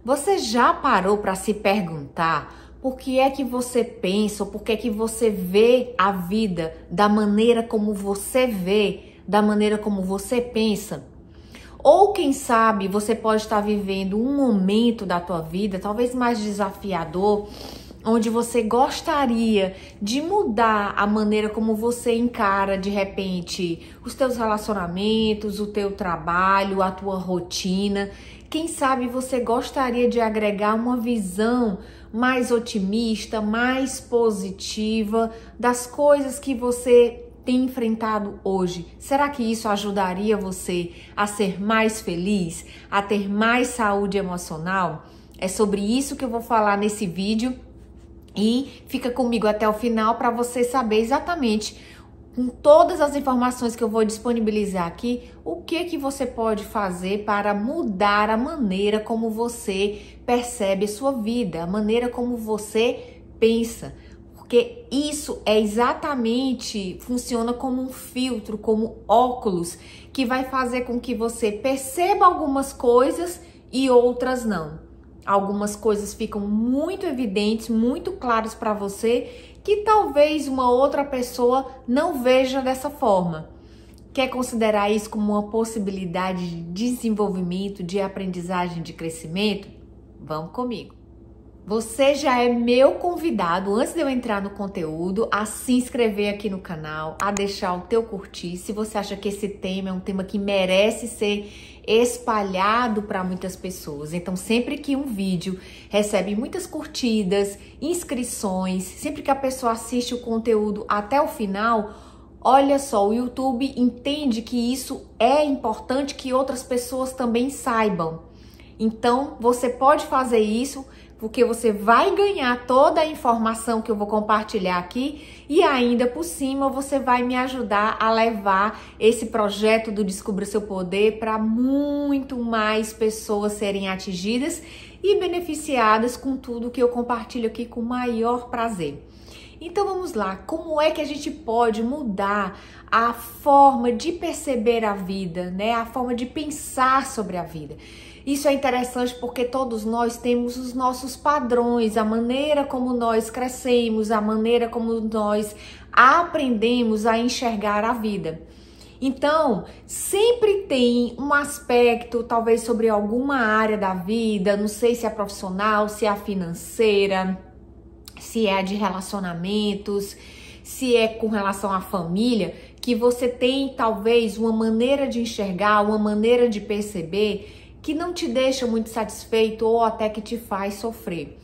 Você já parou para se perguntar por que é que você pensa ou por que é que você vê a vida da maneira como você vê, da maneira como você pensa? Ou quem sabe você pode estar vivendo um momento da tua vida, talvez mais desafiador, onde você gostaria de mudar a maneira como você encara de repente os teus relacionamentos, o teu trabalho, a tua rotina. Quem sabe você gostaria de agregar uma visão mais otimista, mais positiva das coisas que você tem enfrentado hoje. Será que isso ajudaria você a ser mais feliz, a ter mais saúde emocional? É sobre isso que eu vou falar nesse vídeo. E fica comigo até o final para você saber exatamente, com todas as informações que eu vou disponibilizar aqui, o que você pode fazer para mudar a maneira como você percebe a sua vida, a maneira como você pensa. Porque isso é exatamente, funciona como um filtro, como óculos, que vai fazer com que você perceba algumas coisas e outras não. Algumas coisas ficam muito evidentes, muito claras para você, que talvez uma outra pessoa não veja dessa forma. Quer considerar isso como uma possibilidade de desenvolvimento, de aprendizagem, de crescimento? Vamos comigo. Você já é meu convidado, antes de eu entrar no conteúdo, a se inscrever aqui no canal, a deixar o teu curtir. Se você acha que esse tema é um tema que merece ser espalhado para muitas pessoas. Então, sempre que um vídeo recebe muitas curtidas, inscrições, sempre que a pessoa assiste o conteúdo até o final, olha só, o YouTube entende que isso é importante que outras pessoas também saibam. Então, você pode fazer isso porque você vai ganhar toda a informação que eu vou compartilhar aqui e ainda por cima você vai me ajudar a levar esse projeto do Descubra Seu Poder para muito mais pessoas serem atingidas e beneficiadas com tudo que eu compartilho aqui com o maior prazer. Então vamos lá, como é que a gente pode mudar a forma de perceber a vida, né? A forma de pensar sobre a vida. Isso é interessante porque todos nós temos os nossos padrões, a maneira como nós crescemos, a maneira como nós aprendemos a enxergar a vida. Então, sempre tem um aspecto, talvez sobre alguma área da vida, não sei se é profissional, se é a financeira, se é a de relacionamentos, se é com relação à família, que você tem talvez uma maneira de enxergar, uma maneira de perceber que não te deixa muito satisfeito ou até que te faz sofrer.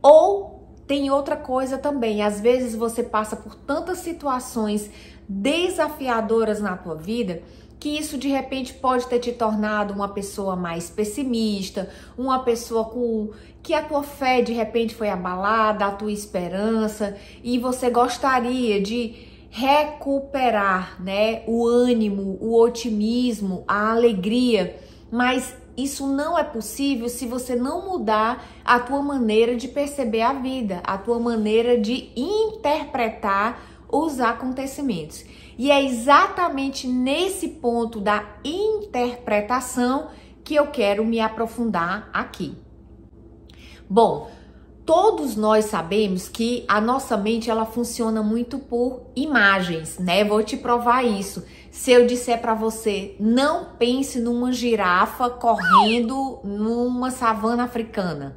Ou tem outra coisa também, às vezes você passa por tantas situações desafiadoras na tua vida que isso de repente pode ter te tornado uma pessoa mais pessimista, uma pessoa com que a tua fé de repente foi abalada, a tua esperança, e você gostaria de recuperar, né, o ânimo, o otimismo, a alegria, mas isso não é possível se você não mudar a tua maneira de perceber a vida, a tua maneira de interpretar os acontecimentos. E é exatamente nesse ponto da interpretação que eu quero me aprofundar aqui. Bom, todos nós sabemos que a nossa mente ela funciona muito por imagens, né? Vou te provar isso. Se eu disser para você, não pense numa girafa correndo numa savana africana.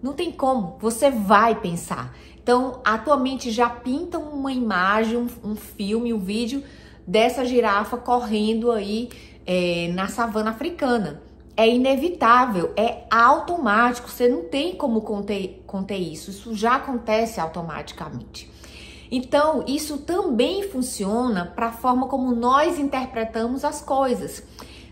Não tem como, você vai pensar. Então, a tua mente já pinta uma imagem, um filme, um vídeo dessa girafa correndo aí na savana africana. É inevitável, é automático, você não tem como conter isso. Isso já acontece automaticamente. Então, isso também funciona para a forma como nós interpretamos as coisas.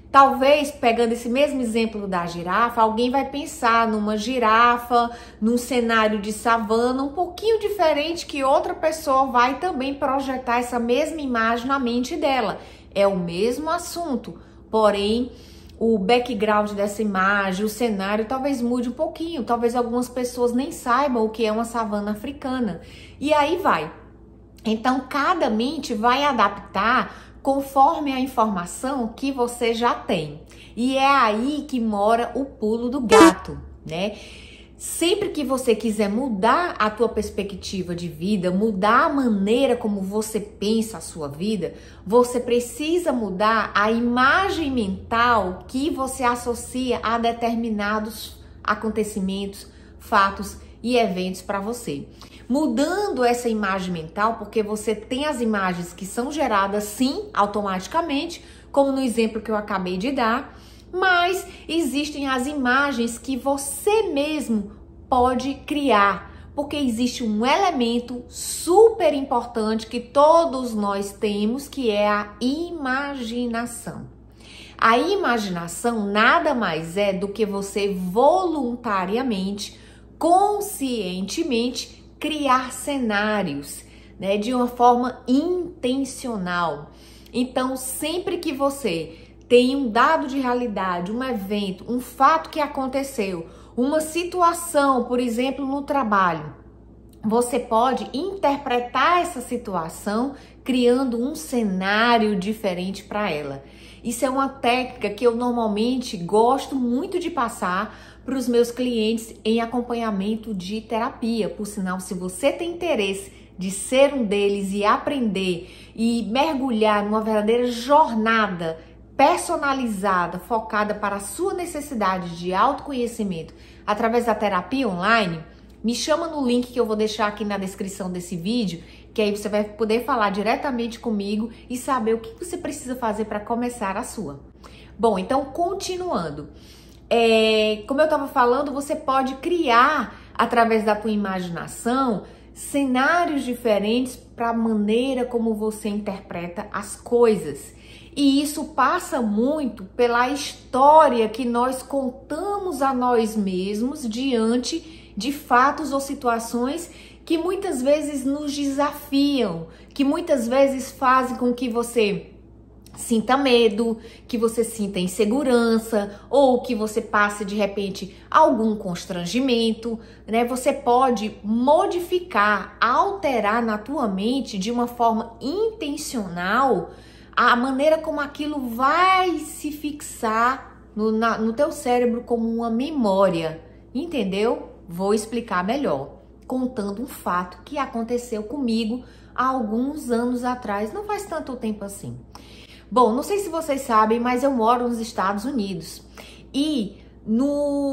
Talvez, pegando esse mesmo exemplo da girafa, alguém vai pensar numa girafa, num cenário de savana um pouquinho diferente que outra pessoa vai também projetar essa mesma imagem na mente dela. É o mesmo assunto, porém o background dessa imagem, o cenário talvez mude um pouquinho, talvez algumas pessoas nem saibam o que é uma savana africana. E aí vai. Então, cada mente vai adaptar conforme a informação que você já tem. E é aí que mora o pulo do gato. né? Sempre que você quiser mudar a tua perspectiva de vida, mudar a maneira como você pensa a sua vida, você precisa mudar a imagem mental que você associa a determinados acontecimentos, fatos e eventos para você. Mudando essa imagem mental, porque você tem as imagens que são geradas sim, automaticamente, como no exemplo que eu acabei de dar, mas existem as imagens que você mesmo pode criar, porque existe um elemento super importante que todos nós temos, que é a imaginação. A imaginação nada mais é do que você voluntariamente, conscientemente criar cenários, né, de uma forma intencional. Então, sempre que você tem um dado de realidade, um evento, um fato que aconteceu, uma situação, por exemplo, no trabalho, você pode interpretar essa situação criando um cenário diferente para ela. Isso é uma técnica que eu normalmente gosto muito de passar para os meus clientes em acompanhamento de terapia. Por sinal, se você tem interesse de ser um deles e aprender e mergulhar numa verdadeira jornada personalizada, focada para a sua necessidade de autoconhecimento através da terapia online, me chama no link que eu vou deixar aqui na descrição desse vídeo, que aí você vai poder falar diretamente comigo e saber o que você precisa fazer para começar a sua. Bom, então continuando. Como eu estava falando, você pode criar, através da tua imaginação, cenários diferentes para a maneira como você interpreta as coisas. E isso passa muito pela história que nós contamos a nós mesmos diante de fatos ou situações que muitas vezes nos desafiam, que muitas vezes fazem com que você sinta medo, que você sinta insegurança ou que você passe de repente algum constrangimento, né? Você pode modificar, alterar na tua mente de uma forma intencional a maneira como aquilo vai se fixar no teu cérebro como uma memória, entendeu? Vou explicar melhor, contando um fato que aconteceu comigo há alguns anos atrás, não faz tanto tempo assim. Bom, não sei se vocês sabem, mas eu moro nos Estados Unidos e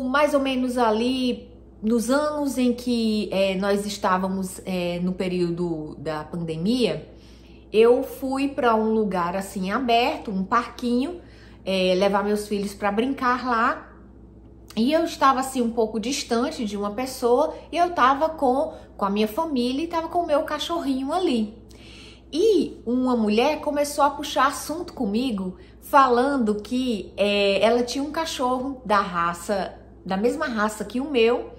mais ou menos ali nos anos em que nós estávamos no período da pandemia, eu fui para um lugar assim aberto, um parquinho, levar meus filhos para brincar lá. E eu estava assim um pouco distante de uma pessoa e eu estava com a minha família e estava com o meu cachorrinho ali. E uma mulher começou a puxar assunto comigo, falando que ela tinha um cachorro da mesma raça que o meu,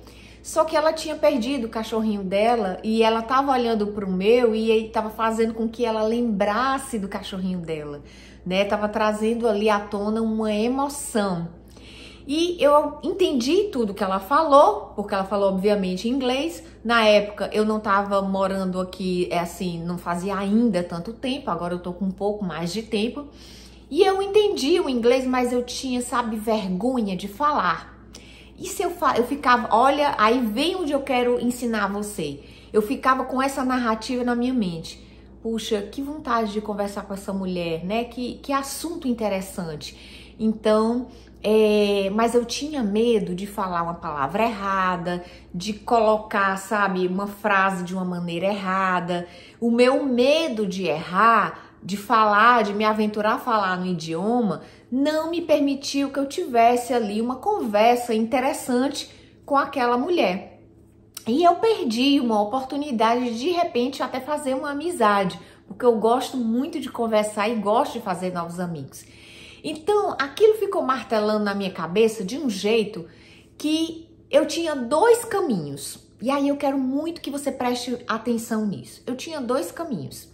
só que ela tinha perdido o cachorrinho dela e ela estava olhando para o meu e estava fazendo com que ela lembrasse do cachorrinho dela, né? Tava trazendo ali à tona uma emoção. E eu entendi tudo que ela falou, porque ela falou obviamente em inglês. Na época eu não estava morando aqui, não fazia ainda tanto tempo, agora eu tô com um pouco mais de tempo. E eu entendi o inglês, mas eu tinha, vergonha de falar. E se eu ficava, olha, aí vem onde eu quero ensinar você. Eu ficava com essa narrativa na minha mente. Puxa, que vontade de conversar com essa mulher, né? Que assunto interessante. Então, mas eu tinha medo de falar uma palavra errada, de colocar, uma frase de uma maneira errada. O meu medo de errar, de falar, de me aventurar a falar no idioma, não me permitiu que eu tivesse ali uma conversa interessante com aquela mulher. E eu perdi uma oportunidade de repente até fazer uma amizade, porque eu gosto muito de conversar e gosto de fazer novos amigos. Então, aquilo ficou martelando na minha cabeça de um jeito que eu tinha dois caminhos. E aí eu quero muito que você preste atenção nisso. Eu tinha dois caminhos.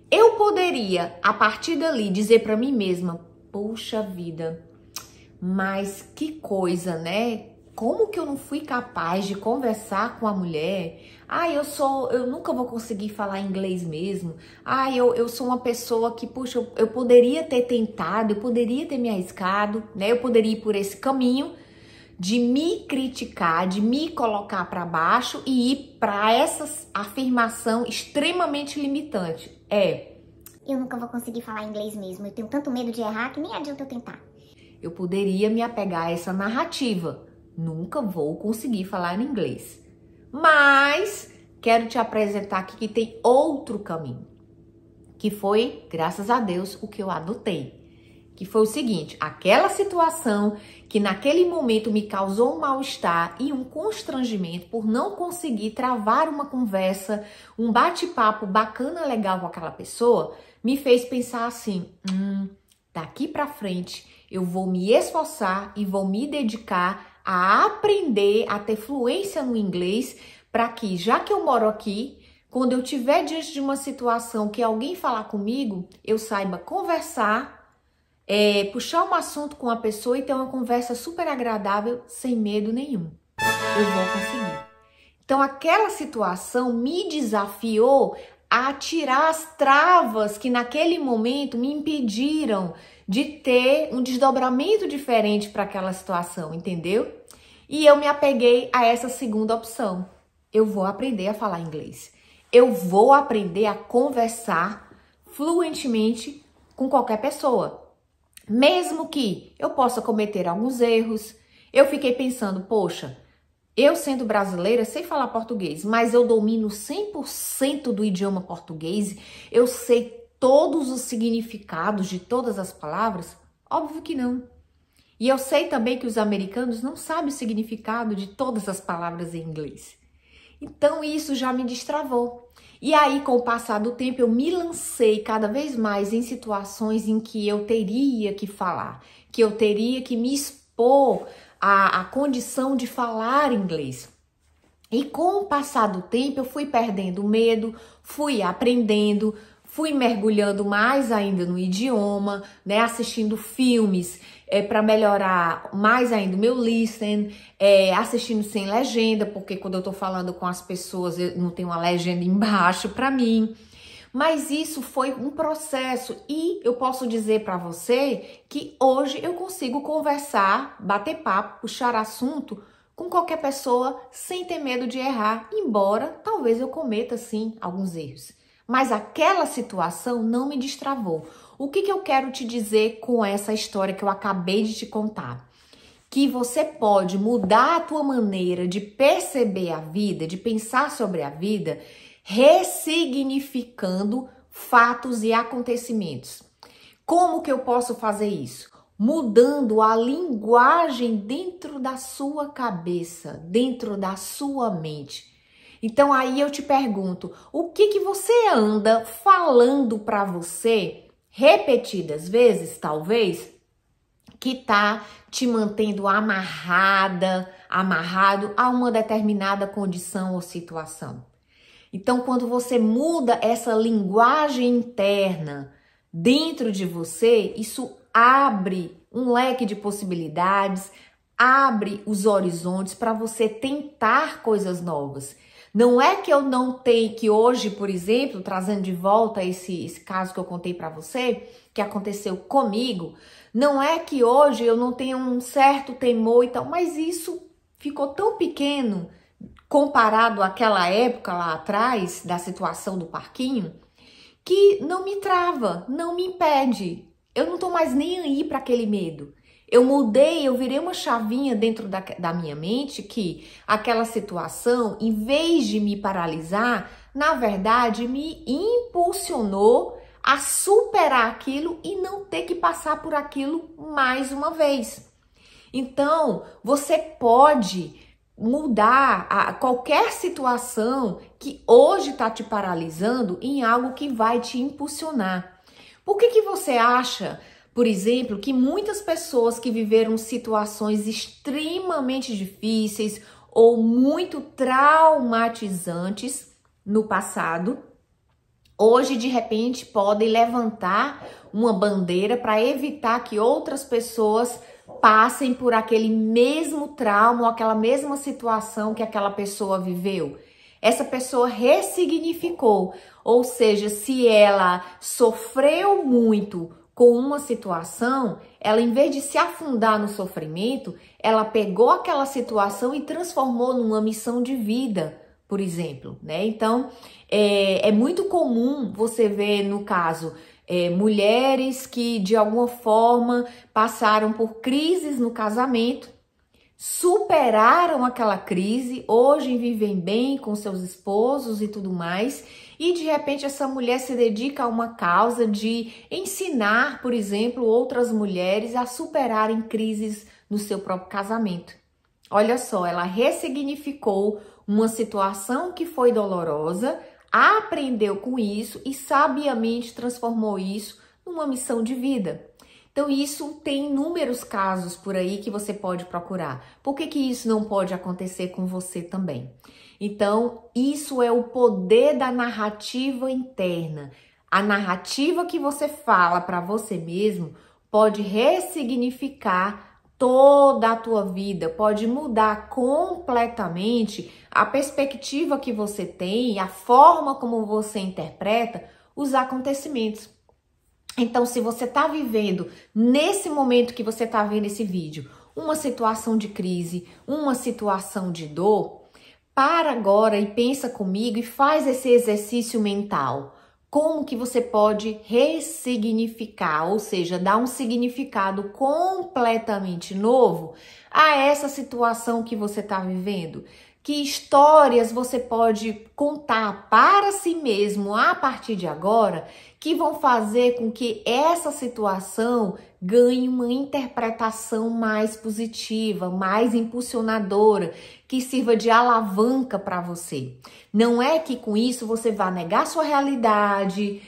Eu poderia, a partir dali, dizer para mim mesma, poxa vida, mas que coisa, né? Como que eu não fui capaz de conversar com a mulher? Eu nunca vou conseguir falar inglês mesmo. Eu sou uma pessoa que, puxa, eu poderia ter tentado, eu poderia ter me arriscado, né? Eu poderia ir por esse caminho de me criticar, de me colocar para baixo e ir para essa afirmação extremamente limitante. Eu nunca vou conseguir falar inglês mesmo, eu tenho tanto medo de errar que nem adianta eu tentar. Eu poderia me apegar a essa narrativa. Nunca vou conseguir falar em inglês. Mas quero te apresentar aqui que tem outro caminho. Que foi, graças a Deus, o que eu adotei. Que foi o seguinte, aquela situação que naquele momento me causou um mal-estar e um constrangimento por não conseguir travar uma conversa, um bate-papo bacana, legal com aquela pessoa, me fez pensar assim, daqui pra frente eu vou me esforçar e vou me dedicar a aprender a ter fluência no inglês para que, já que eu moro aqui, quando eu estiver diante de uma situação que alguém falar comigo, eu saiba conversar, puxar um assunto com a pessoa e ter uma conversa super agradável, sem medo nenhum. Eu vou conseguir. Então, aquela situação me desafiou a tirar as travas que naquele momento me impediram de ter um desdobramento diferente para aquela situação, entendeu? E eu me apeguei a essa segunda opção. Eu vou aprender a falar inglês. Eu vou aprender a conversar fluentemente com qualquer pessoa. Mesmo que eu possa cometer alguns erros. Eu fiquei pensando, poxa, eu sendo brasileira sei falar português, mas eu domino 100% do idioma português, eu sei todos os significados de todas as palavras? Óbvio que não. E eu sei também que os americanos não sabem o significado de todas as palavras em inglês. Então isso já me destravou. E aí, com o passar do tempo, eu me lancei cada vez mais em situações em que eu teria que falar, que eu teria que me expor à condição de falar inglês. E com o passar do tempo, eu fui perdendo medo, fui aprendendo, fui mergulhando mais ainda no idioma, né, assistindo filmes para melhorar mais ainda o meu listening, assistindo sem legenda, porque quando eu tô falando com as pessoas eu não tenho uma legenda embaixo para mim. Mas isso foi um processo e eu posso dizer para você que hoje eu consigo conversar, bater papo, puxar assunto com qualquer pessoa sem ter medo de errar, embora talvez eu cometa sim alguns erros. Mas aquela situação não me destravou. O que eu quero te dizer com essa história que eu acabei de te contar? Que você pode mudar a tua maneira de perceber a vida, de pensar sobre a vida, ressignificando fatos e acontecimentos. Como que eu posso fazer isso? Mudando a linguagem dentro da sua cabeça, dentro da sua mente. Então aí eu te pergunto, o que você anda falando para você repetidas vezes, talvez, que tá te mantendo amarrado a uma determinada condição ou situação? Então, quando você muda essa linguagem interna dentro de você, isso abre um leque de possibilidades, abre os horizontes para você tentar coisas novas. Não é que eu não tenho, que hoje, por exemplo, trazendo de volta esse caso que eu contei para você, que aconteceu comigo, não é que hoje eu não tenho um certo temor e tal, mas isso ficou tão pequeno comparado àquela época lá atrás, da situação do parquinho, que não me trava, não me impede. Eu não tô mais nem aí para aquele medo. Eu mudei, eu virei uma chavinha dentro da minha mente que aquela situação, em vez de me paralisar, na verdade me impulsionou a superar aquilo e não ter que passar por aquilo mais uma vez. Então, você pode mudar qualquer situação que hoje está te paralisando em algo que vai te impulsionar. Por que você acha, por exemplo, que muitas pessoas que viveram situações extremamente difíceis ou muito traumatizantes no passado, hoje de repente podem levantar uma bandeira para evitar que outras pessoas passem por aquele mesmo trauma ou aquela mesma situação que aquela pessoa viveu? Essa pessoa ressignificou, ou seja, se ela sofreu muito com uma situação, ela, em vez de se afundar no sofrimento, ela pegou aquela situação e transformou numa missão de vida, por exemplo, né? Então, é muito comum você ver, no caso, mulheres que de alguma forma passaram por crises no casamento, superaram aquela crise, hoje vivem bem com seus esposos e tudo mais, e de repente essa mulher se dedica a uma causa de ensinar, por exemplo, outras mulheres a superarem crises no seu próprio casamento. Olha só, ela ressignificou uma situação que foi dolorosa, aprendeu com isso e sabiamente transformou isso numa missão de vida. Então isso tem inúmeros casos por aí que você pode procurar. Por que isso não pode acontecer com você também? Então isso é o poder da narrativa interna. A narrativa que você fala para você mesmo pode ressignificar toda a tua vida, pode mudar completamente a perspectiva que você tem, a forma como você interpreta os acontecimentos. Então, se você está vivendo, nesse momento que você está vendo esse vídeo, uma situação de crise, uma situação de dor, para agora e pensa comigo e faz esse exercício mental. Como que você pode ressignificar, ou seja, dar um significado completamente novo a essa situação que você está vivendo? Que histórias você pode contar para si mesmo a partir de agora que vão fazer com que essa situação ganhe uma interpretação mais positiva, mais impulsionadora, que sirva de alavanca para você. Não é que com isso você vá negar sua realidade,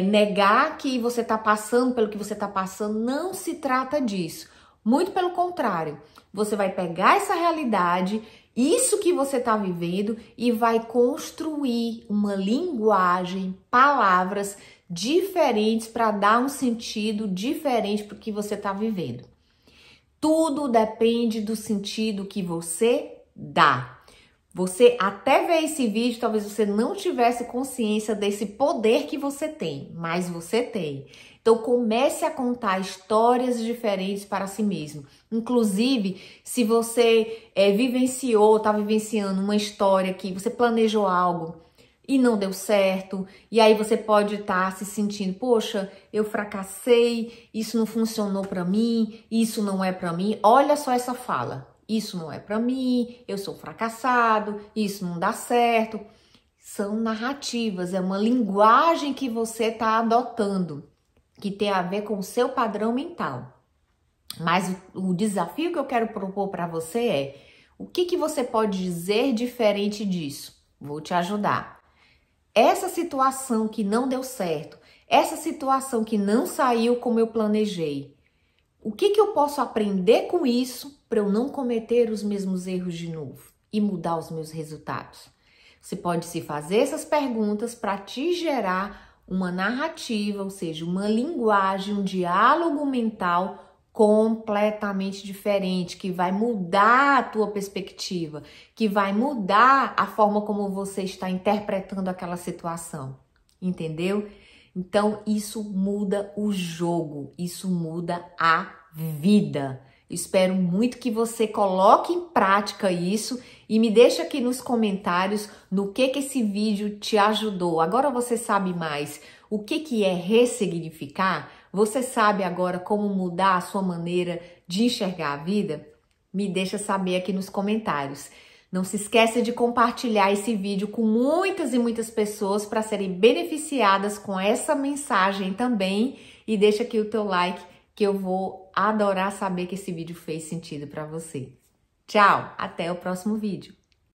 negar que você está passando pelo que você está passando. Não se trata disso. Muito pelo contrário, você vai pegar essa realidade, isso que você está vivendo, e vai construir uma linguagem, palavras diferentes para dar um sentido diferente para o que você está vivendo. Tudo depende do sentido que você dá. Você até ver esse vídeo, talvez você não tivesse consciência desse poder que você tem, mas você tem. Então comece a contar histórias diferentes para si mesmo. Inclusive, se você está vivenciando uma história que você planejou algo e não deu certo, e aí você pode estar se sentindo, poxa, eu fracassei, isso não funcionou para mim, isso não é para mim. Olha só essa fala. Isso não é para mim, eu sou fracassado, isso não dá certo. São narrativas, é uma linguagem que você está adotando, que tem a ver com o seu padrão mental. Mas o desafio que eu quero propor para você é, o que você pode dizer diferente disso? Vou te ajudar. Essa situação que não deu certo, essa situação que não saiu como eu planejei, o que eu posso aprender com isso para eu não cometer os mesmos erros de novo e mudar os meus resultados? Você pode se fazer essas perguntas para te gerar uma narrativa, ou seja, uma linguagem, um diálogo mental completamente diferente, que vai mudar a tua perspectiva, que vai mudar a forma como você está interpretando aquela situação. Entendeu? Então, isso muda o jogo, isso muda a vida. Espero muito que você coloque em prática isso e me deixe aqui nos comentários no que esse vídeo te ajudou. Agora você sabe mais o que é ressignificar? Você sabe agora como mudar a sua maneira de enxergar a vida? Me deixa saber aqui nos comentários. Não se esqueça de compartilhar esse vídeo com muitas e muitas pessoas para serem beneficiadas com essa mensagem também. E deixa aqui o teu like, que eu vou adorar saber que esse vídeo fez sentido para você. Tchau, até o próximo vídeo.